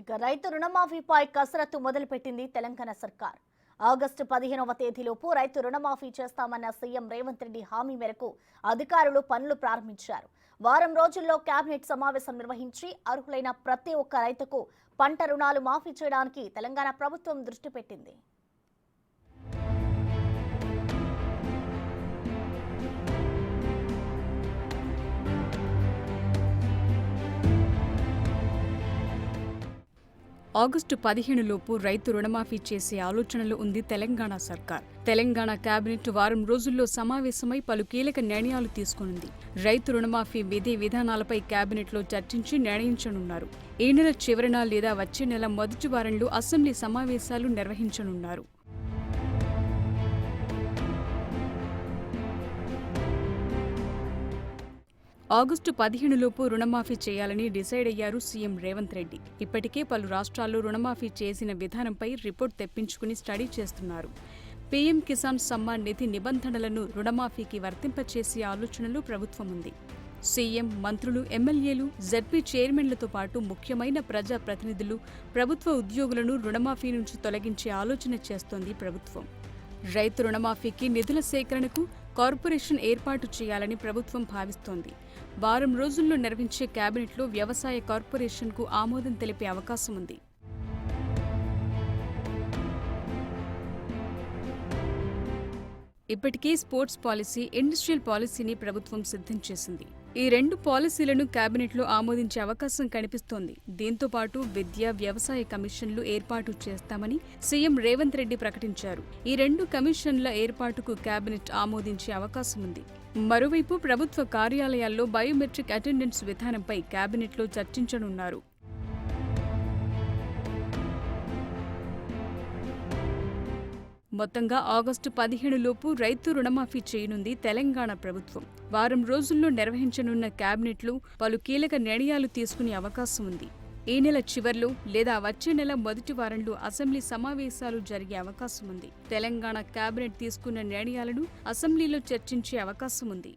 రైతు రుణమాఫీపై కసరత్తు మొదలుపెట్టింది తెలంగాణ సర్కార్. ఆగస్టు 15వ తేదీలోపు రైతు రుణమాఫీ చేస్తామన్న సీఎం రేవంత్ రెడ్డి హామీ మేరకు అధికారులు పనులు ప్రారంభించారు. వారం రోజుల్లో కేబినెట్ సమావేశం నిర్వహించి అర్హులైన ప్రతి ఒక్క రైతుకు పంట రుణాలు మాఫీ చేయడానికి తెలంగాణ ప్రభుత్వం దృష్టి పెట్టింది. ఆగస్టు 15 లోపు రైతు రుణమాఫీ చేసే ఆలోచనలో ఉంది తెలంగాణ సర్కార్. తెలంగాణ కేబినెట్ వారం రోజుల్లో సమావేశమై పలు కీలక నిర్ణయాలు తీసుకునుంది. రైతు రుణమాఫీ విధి విధానాలపై కేబినెట్లో చర్చించి నిర్ణయించనున్నారు. ఈ నెల చివరన లేదా వచ్చే నెల మొదటి వారంలో అసెంబ్లీ సమావేశాలు నిర్వహించనున్నారు. ఆగస్టు 15 లోపు రుణమాఫీ చేయాలని డిసైడ్ అయ్యారు సీఎం రేవంత్ రెడ్డి. ఇప్పటికే పలు రాష్ట్రాల్లో రుణమాఫీ చేసిన విధానంపై రిపోర్ట్ తెప్పించుకుని స్టడీ చేస్తున్నారు. పీఎం కిసాన్ సమ్మాన్ నిధి నిబంధనలను రుణమాఫీకి వర్తింపచేసే ఆలోచనలో ప్రభుత్వం ఉంది. సీఎం, మంత్రులు, ఎమ్మెల్యేలు, జెడ్పీ చైర్మన్లతో పాటు ముఖ్యమైన ప్రజా ప్రతినిధులు, ప్రభుత్వ ఉద్యోగులను రుణమాఫీ నుంచి తొలగించే ఆలోచన చేస్తోంది ప్రభుత్వం. రైతు రుణమాఫీకి నిధుల సేకరణకు కార్పొరేషన్ ఏర్పాటు చేయాలని ప్రభుత్వం భావిస్తోంది. వారం రోజుల్లో నిర్వహించే కేబినెట్లో వ్యవసాయ కార్పొరేషన్కు ఆమోదం తెలిపే అవకాశం ఉంది. ఇప్పటికే స్పోర్ట్స్ పాలసీ, ఇండస్ట్రియల్ పాలసీని ప్రభుత్వం సిద్ధం చేసింది. ఈ రెండు పాలసీలను కేబినెట్లో ఆమోదించే అవకాశం కనిపిస్తోంది. దీంతో పాటు విద్య, వ్యవసాయ కమిషన్లు ఏర్పాటు చేస్తామని సీఎం రేవంత్ రెడ్డి ప్రకటించారు. ఈ రెండు కమిషన్ల ఏర్పాటుకు కేబినెట్ ఆమోదించే అవకాశం ఉంది. మరోవైపు ప్రభుత్వ కార్యాలయాల్లో బయోమెట్రిక్ అటెండెన్స్ విధానంపై కేబినెట్లో చర్చించనున్నారు. మొత్తంగా ఆగస్టు 15 లోపు రైతు రుణమాఫీ చేయనుంది తెలంగాణ ప్రభుత్వం. వారం రోజుల్లో నిర్వహించనున్న కేబినెట్లు పలు కీలక నిర్ణయాలు తీసుకునే అవకాశం ఉంది. ఈ నెల చివర్లో లేదా వచ్చే నెల మొదటి వారంలో అసెంబ్లీ సమావేశాలు జరిగే అవకాశం ఉంది. తెలంగాణ కేబినెట్ తీసుకున్న నిర్ణయాలను అసెంబ్లీలో చర్చించే అవకాశం ఉంది.